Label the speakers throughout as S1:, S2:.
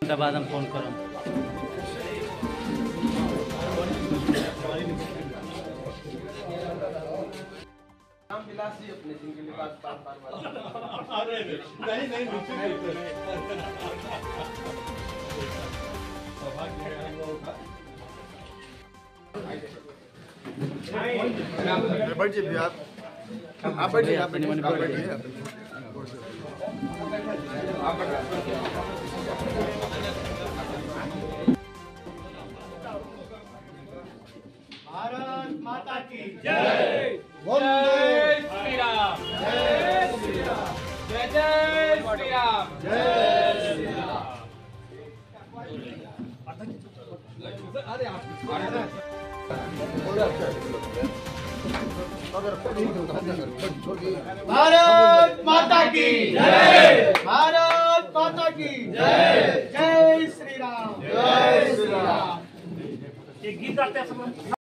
S1: घंटा बाद हम फोन करम।
S2: अपने जिनके बात
S3: अरे नहीं
S2: बैठ जाइए आप बैठिए आप बैठिए
S4: भारत माता की
S5: जय
S4: जय
S5: श्री राम, जय श्री राम, जय जय श्री राम, जय श्री राम।
S4: भारत माता की जय, भारत माता की जय, जय श्री राम, जय श्री राम।
S1: एक गीत गाते हैं सब लोग।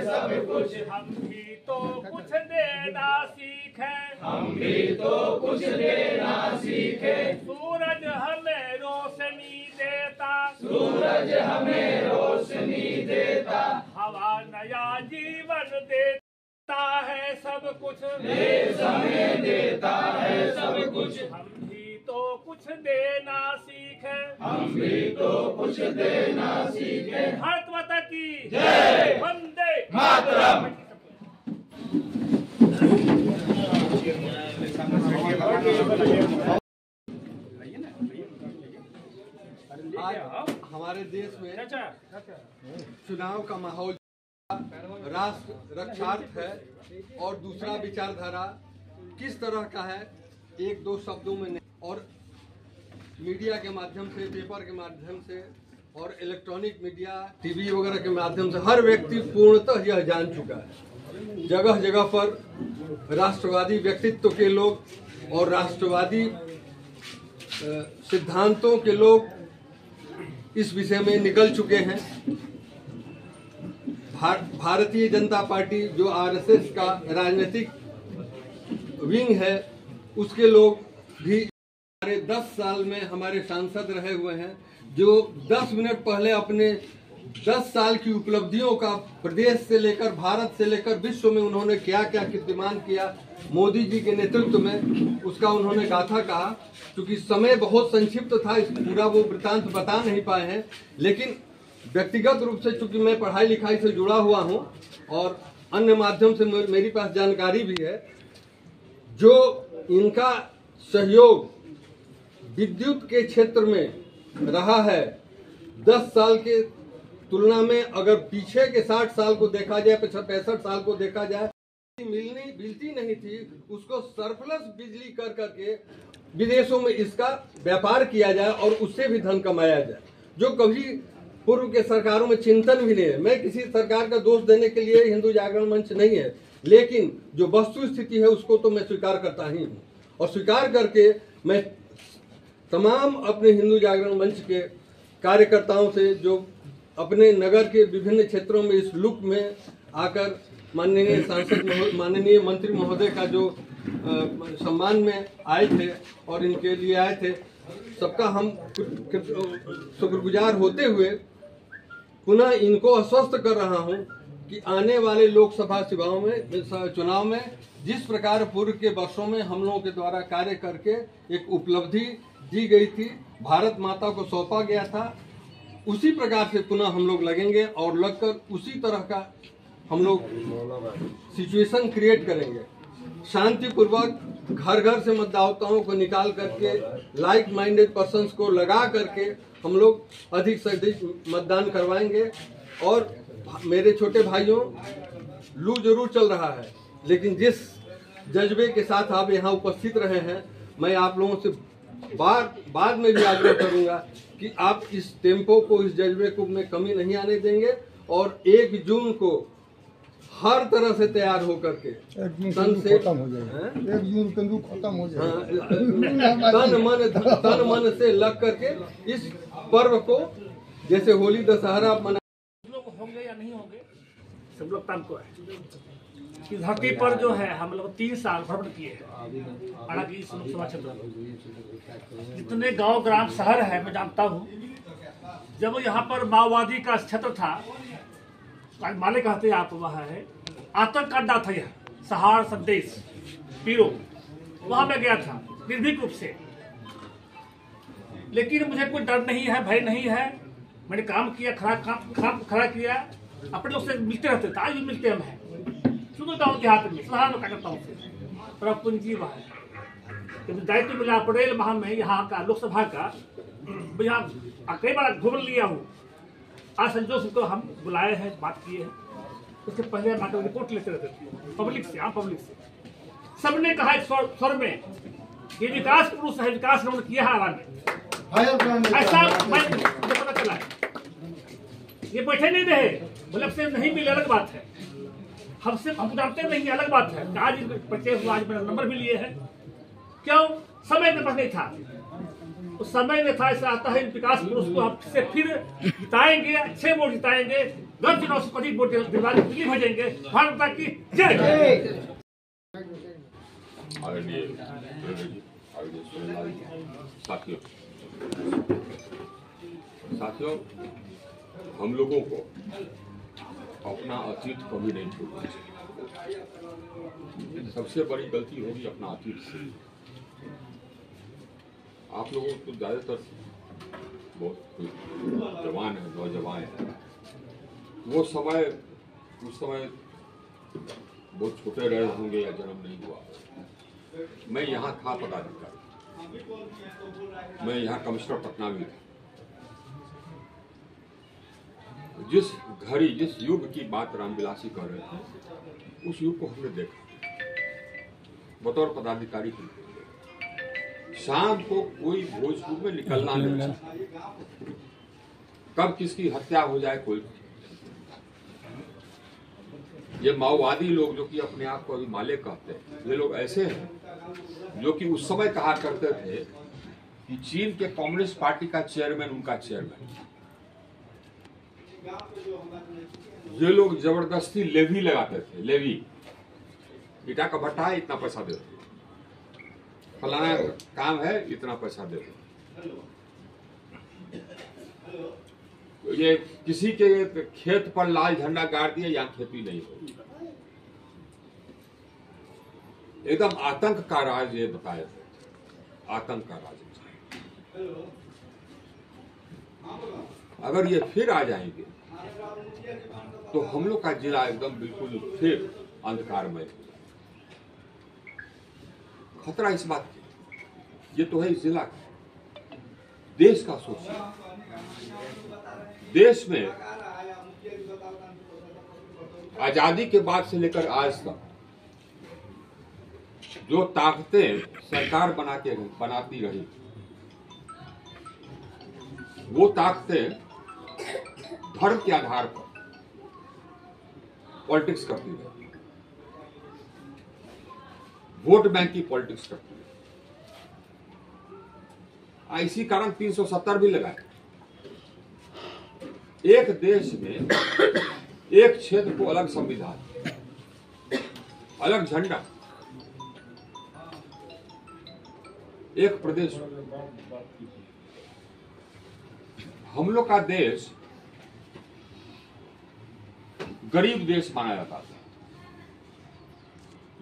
S5: सब कुछ हम भी तो कुछ देना सीखे, हम भी तो कुछ देना सीखे। सूरज हमें रोशनी देता, सूरज हमें रोशनी देता। हवा नया जीवन देता है सब कुछ, देश हमें देता है सब कुछ। हम भी तो कुछ देना सीखे, हम भी तो कुछ देना सीखे। भारत माता की जय, वंदे मातरम।
S2: आज हमारे देश में चुनाव का माहौल राष्ट्र रक्षार्थ है और दूसरा विचारधारा किस तरह का है, एक दो शब्दों में नहीं, और मीडिया के माध्यम से, पेपर के माध्यम से और इलेक्ट्रॉनिक मीडिया, टीवी वगैरह के माध्यम से हर व्यक्ति पूर्णतः यह जान चुका है। जगह जगह पर राष्ट्रवादी व्यक्तित्व के लोग और राष्ट्रवादी सिद्धांतों के लोग इस विषय में निकल चुके हैं। भारतीय जनता पार्टी जो आरएसएस का राजनीतिक विंग है, उसके लोग भी हमारे 10 साल में हमारे सांसद रहे हुए हैं, जो 10 मिनट पहले अपने 10 साल की उपलब्धियों का प्रदेश से लेकर, भारत से लेकर विश्व में उन्होंने क्या क्या कीर्तिमान किया मोदी जी के नेतृत्व में, उसका उन्होंने गाथा कहा। क्योंकि समय बहुत संक्षिप्त था, इस पूरा वो वृतांत बता नहीं पाए हैं, लेकिन व्यक्तिगत रूप से चूंकि मैं पढ़ाई लिखाई से जुड़ा हुआ हूं और अन्य माध्यम से मेरी पास जानकारी भी है, जो इनका सहयोग विद्युत के क्षेत्र में रहा है 10 साल के तुलना में, अगर पीछे के 60 साल को देखा जाए, 65 साल को देखा जाए, मिलती नहीं थी, उसको सरप्लस बिजली कर करके विदेशों में इसका व्यापार किया जाए और उससे भी धन कमाया जाए, जो कभी पूर्व के सरकारों में चिंतन भी नहीं है। मैं किसी सरकार का दोष देने के लिए हिंदू जागरण मंच नहीं है, लेकिन जो वस्तु स्थिति है उसको तो मैं स्वीकार करता ही हूँ, और स्वीकार करके मैं तमाम अपने हिंदू जागरण मंच के कार्यकर्ताओं से, जो अपने नगर के विभिन्न क्षेत्रों में इस लुक में आकर माननीय सांसद, माननीय मंत्री महोदय का जो सम्मान में आए थे और इनके लिए आए थे, सबका हम शुक्रगुजार होते हुए पुनः इनको आश्वस्त कर रहा हूं कि आने वाले लोकसभा चुनाव में जिस प्रकार पूर्व के वर्षों में हम लोगों के द्वारा कार्य करके एक उपलब्धि दी गई थी, भारत माता को सौंपा गया था, उसी प्रकार से पुनः हम लोग लगेंगे और लगकर उसी तरह का हम लोग सिचुएशन क्रिएट करेंगे। शांतिपूर्वक घर घर से मतदाताओं को निकाल करके, लाइक माइंडेड पर्सन्स को लगा करके हम लोग अधिक से अधिक मतदान करवाएंगे। और मेरे छोटे भाइयों, लू जरूर चल रहा है, लेकिन जिस जज्बे के साथ आप यहाँ उपस्थित रहे हैं, मैं आप लोगों से बाद में भी आग्रह करूंगा कि आप इस टेम्पो को, इस जज्बे को में कमी नहीं आने देंगे और 1 जून को हर तरह से तैयार होकर के तन से खत्म हो जाए, 1 जून को खत्म हो जाए, तन मन से लग करके इस पर्व को, जैसे होली दशहरा मना
S1: लोग होंगे या नहीं होंगे, सब लोग काम को है।
S5: इस धरती पर जो है हम लोग 3 साल भ्रमण किए हैं अड़ा की इस लोकसभा क्षेत्र में। जितने गांव ग्राम शहर है मैं जानता हूँ, जब यहाँ पर माओवादी का क्षेत्र था, माले कहते आप वह है आतंक अड्डा था, यह सहार संदेश पीरो, वहां मैं गया था निर्भीक रूप से। लेकिन मुझे कोई डर नहीं है, भय नहीं है। मैंने काम किया, खड़ा किया, अपने लोग से मिलते रहते थे, आज भी मिलते हम हैं। शुरू गाँव देहात में सलाह में करता हूँ पर पूंजी वह है दायित्व मिला अप्रैल माह में यहाँ का लोकसभा का। यहाँ कई बार घूम लिया हूँ। आज संजोग से तो हम बुलाए हैं, बात किए हैं। उसके पहले हम आकर रिपोर्ट लेते रहते थे पब्लिक से, आम पब्लिक से। सबने कहा इस स्वर में ये विकास पुरुष है, विकास उन्होंने किया है आराम में। ऐसा मुझे पता चला है। ये बैठे नहीं रहे, मतलब से नहीं मिले अलग बात है, हमसे हम जानते नहीं अलग बात है। आज परिचय हुआ, आज मेरा नंबर भी लिए है। क्यों? समय के पास नहीं था, उस समय में था। ऐसा आता है विकास पुरुष को हम से फिर जिताएंगे, अच्छे वोट जिताएंगे, 10 दिनों से अधिक वोट दिलवाने दिल्ली भेजेंगे। भारत माता की जय।
S6: साथियों, हम लोगों को अपना अतीत कभी नहीं छोड़ना चाहिए। सबसे बड़ी गलती होगी अपना अतीत से। आप लोगों को ज्यादातर बहुत जवान है, नौजवान है, वो समय उस समय बहुत छोटे रहे होंगे या जन्म नहीं हुआ। मैं यहाँ था पदाधिकारी, मैं यहाँ कमिश्नर पटना भी था। जिस घड़ी, जिस युग की बात रामविलासी कर रहे थे, उस युग को हमने देखा बतौर पदाधिकारी। शाम को कोई भोजपुर में निकलना नहीं, कब किसकी हत्या हो जाए कोई। ये माओवादी लोग जो कि अपने आप को अभी माले कहते हैं, ये लोग ऐसे हैं जो कि उस समय कहा करते थे कि चीन के कम्युनिस्ट पार्टी का चेयरमैन उनका चेयरमैन। ये लोग जबरदस्ती लेवी लगाते थे, लेवी, ईटा का भट्टा है इतना पैसा दे दो, फलाना काम है इतना पैसा दे दो। ये किसी के खेत पर लाल झंडा गाड़ दिया, यहाँ खेती नहीं होगी। एकदम आतंक का राज ये बताए थे, आतंक का राज। अगर ये फिर आ जाएंगे तो हम लोग का जिला एकदम बिल्कुल फिर अंधकारमय हो जाएगा। खतरा इस बात की, ये तो है इस जिला का, देश का सोचिए। देश में आजादी के बाद से लेकर आज तक जो ताकतें सरकार बनाती रही, वो ताकतें धर्म के आधार पर पॉलिटिक्स करती रही, वोट बैंक की पॉलिटिक्स करती रही। इसी कारण 370 भी लगाए। एक देश में एक क्षेत्र को अलग संविधान, अलग झंडा, एक प्रदेश। हम लोग का देश गरीब देश माना जाता था।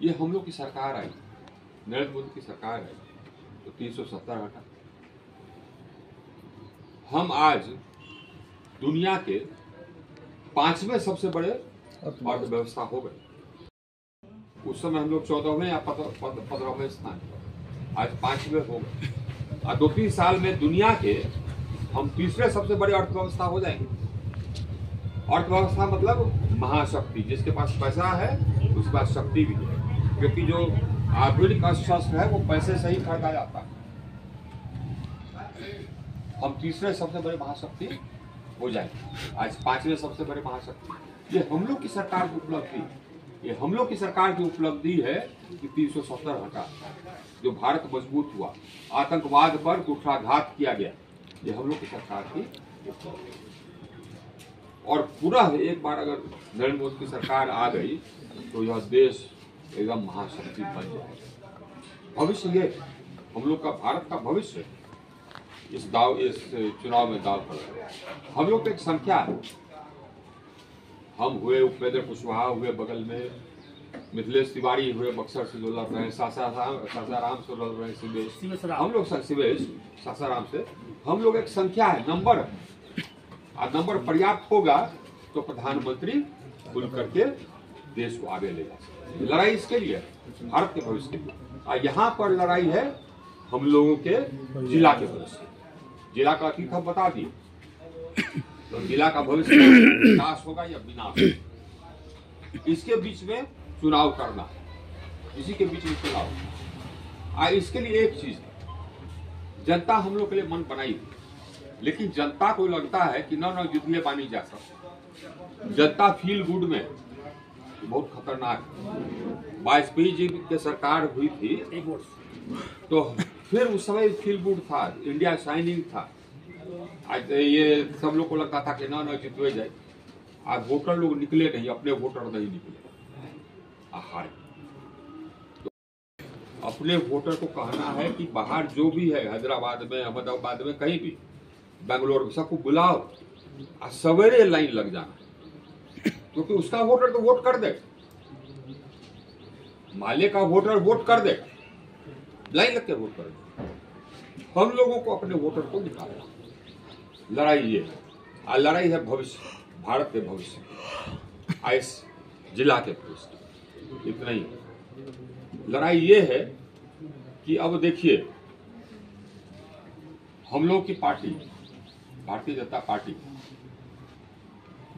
S6: ये हम लोग की सरकार आई, नरेंद्र मोदी की सरकार आई तो 370 हटा। हम आज दुनिया के 5वें सबसे बड़े अर्थव्यवस्था हो गए। उस समय हम लोग 14वें या 15वें स्थान, आज 5वें हो गए। और 2-3 साल में दुनिया के हम तीसरे सबसे बड़े अर्थव्यवस्था हो जाएंगे। अर्थव्यवस्था मतलब महाशक्ति, जिसके पास पैसा है उसके पास शक्ति भी है, क्योंकि जो आधुनिक शस्त्र है वो पैसे से ही खरीदा जाता है। हम तीसरे सबसे बड़े महाशक्ति हो जाएंगे, आज 5वें सबसे बड़े महाशक्ति। ये हम लोग की सरकार की उपलब्धि, ये हम लोग की सरकार की उपलब्धि है कि 370 हटा, जो भारत मजबूत हुआ, आतंकवाद पर कुठाघात किया गया, ये हम लोग की सरकार की उपलब्धि। और पूरा एक बार अगर नरेंद्र मोदी की सरकार आ गई तो यह देश एकदम महाशक्ति बन जाएगा। भविष्य ये हम लोग का, भारत का भविष्य इस चुनाव में दाव पर है। हम लोग की एक संख्या है, हम हुए उपेंद्र कुशवाहा हुए बगल में, मिथिलेश तिवारी हुए बक्सर से जो लड़ रहे हैं, सासाराम से लड़ रहे हैं, सिवेश, हम लोग सिवेश सासाराम से, हम लोग एक संख्या है, नंबर है, और नंबर पर्याप्त होगा तो प्रधानमंत्री खुल करके देश को आगे ले जा सकते। लड़ाई इसके लिए, भारत के भविष्य के लिए, और यहाँ पर लड़ाई है हम लोगों के जिला के भविष्य। जिला का अतीत हम बता दिए, तो जिला का भविष्य विकास होगा या विनाश, इसके बीच में चुनाव करना, इसी के बीच में चुनाव। इसके लिए एक चीज है, जनता हम लोग के लिए मन बनाई थी, लेकिन जनता को लगता है कि न जितने पानी जा सकता। जनता फील गुड में बहुत खतरनाक है। वाजपेयी जी की सरकार हुई थी तो फिर उस समय फील गुड था, इंडिया शाइनिंग था। आज ये सब लोग को लगता था कि न जितवे जाए। आज वोटर लोग निकले नहीं, अपने वोटर नहीं निकले, हारे। तो अपने वोटर को कहना है कि बाहर जो भी है, हैदराबाद में, अहमदाबाद में, कहीं भी, बेंगलोर में, सबको बुलाओ और सवेरे लाइन लग जाना, क्योंकि उसका वोटर तो वोट कर दे, माले का वोटर वोट कर दे, लाइन लग के वोट कर दे। हम लोगों को अपने वोटर को निकालना, लड़ाई ये है। लड़ाई है भविष्य, भारत के भविष्य, इस जिला के भविष्य। इतना ही लड़ाई ये है कि अब देखिए, हम लोग की पार्टी भारतीय जनता पार्टी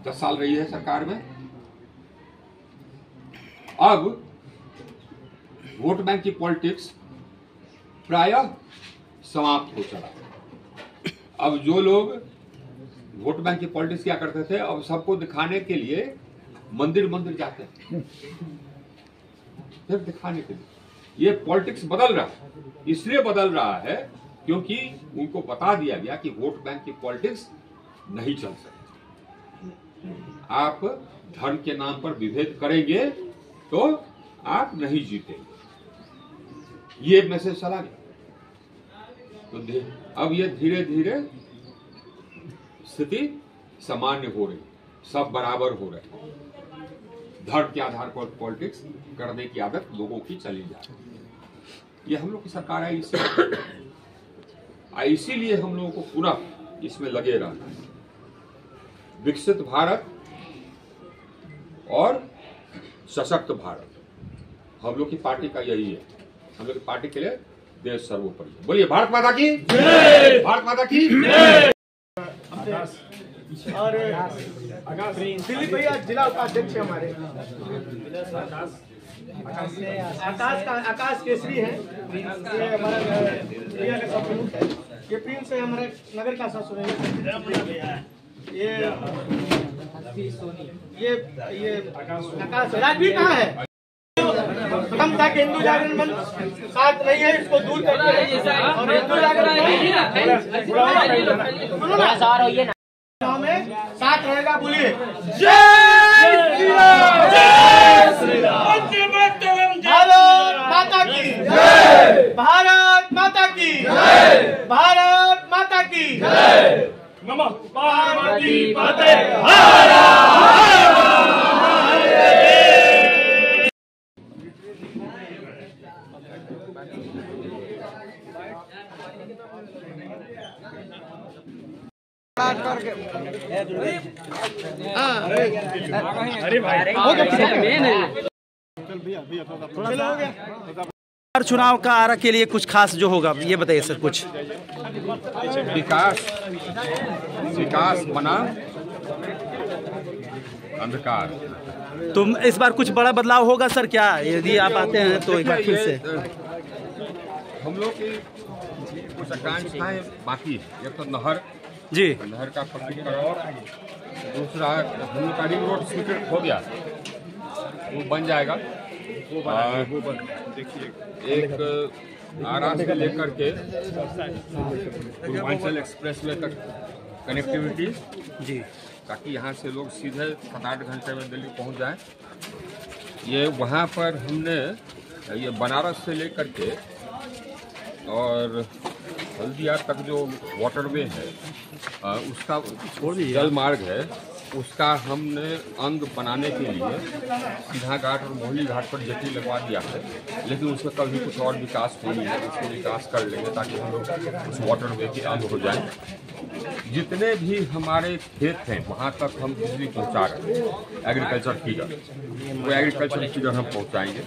S6: 10 साल रही है सरकार में। अब वोट बैंक की पॉलिटिक्स प्रायः समाप्त हो चला। अब जो लोग वोट बैंक की पॉलिटिक्स क्या करते थे, अब सबको दिखाने के लिए मंदिर मंदिर जाते हैं, सिर्फ दिखाने के लिए। ये पॉलिटिक्स बदल रहा है, इसलिए बदल रहा है क्योंकि उनको बता दिया गया कि वोट बैंक की पॉलिटिक्स नहीं चल सकती। आप धर्म के नाम पर विभेद करेंगे तो आप नहीं जीतेंगे, ये मैसेज चला गया। तो अब ये धीरे धीरे स्थिति सामान्य हो रही, सब बराबर हो रहे, धर्म के आधार पर पॉलिटिक्स करने की आदत लोगों की चली जा रही है। ये हम लोग की सरकार है, इसीलिए हम लोगों को पूरा इसमें लगे रहना है। विकसित भारत और सशक्त भारत, हम लोग की पार्टी का यही है। हम लोग की पार्टी के लिए देश सर्वोपरि है। बोलिए भारत माता की जय, भारत माता की जय।
S4: और दिलीप भैया जिला उपाध्यक्ष है हमारे, आकाश केसरी है, ये हमारा एरिया का सब प्रमुख है। ये प्रिंस है, हमारे नगर का शासक है। ये आकाश राजवीर कहाँ है? हम था कि हिंदू जागरण मंच साथ नहीं है, इसको दूर करके और हिंदू जागरण में साथ रहेगा। बोलिए जय श्री राम, जय श्री राम, भारत माता की जय, भारत माता की जय, भारत माता की जय, नमः पार्वती पते हर
S7: चुनाव का आरा के लिए कुछ खास जो होगा ये बताइए सर। कुछ
S6: विकास बना अंधकार।
S7: तो इस बार कुछ बड़ा बदलाव होगा सर क्या, यदि आप आते हैं तो एक बार फिर से?
S6: हम लोग की कुछ आकांक्षाएं बाकी है। एक तो नहर का पक्कीकरण, दूसरा हम लोग का रिंग रोड स्वीकृत हो गया, वो बन जाएगा। एक आरा से लेकर के पूर्वांचल एक्सप्रेसवे तक कनेक्टिविटी जी, ताकि यहाँ से लोग सीधे 7-8 घंटे में दिल्ली पहुँच जाएं। ये वहाँ पर हमने ये बनारस से लेकर के और हल्दिया तक जो वाटरवे है उसका जल मार्ग है, उसका हमने अंग बनाने के लिए सीधा घाट और मोहली घाट पर जेटी लगवा दिया है, लेकिन उसमें कभी कुछ और विकास होनी है, उसको विकास कर लेंगे ताकि हम लोग उस वाटरवे के अंग हो जाएं। जितने भी हमारे खेत हैं वहाँ तक हम बिजली पहुँचा रहे हैं, एग्रीकल्चर फिगर, वो एग्रीकल्चर फिगर हम पहुँचाएंगे।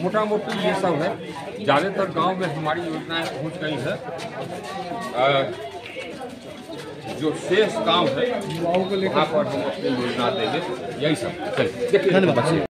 S6: मोटा मोटी ये सब है, ज़्यादातर गांव में हमारी योजनाएं पहुँच गई है। जो शेष काम है वहाँ पर हम अपनी योजना देंगे। यही सब। चलिए देखिए।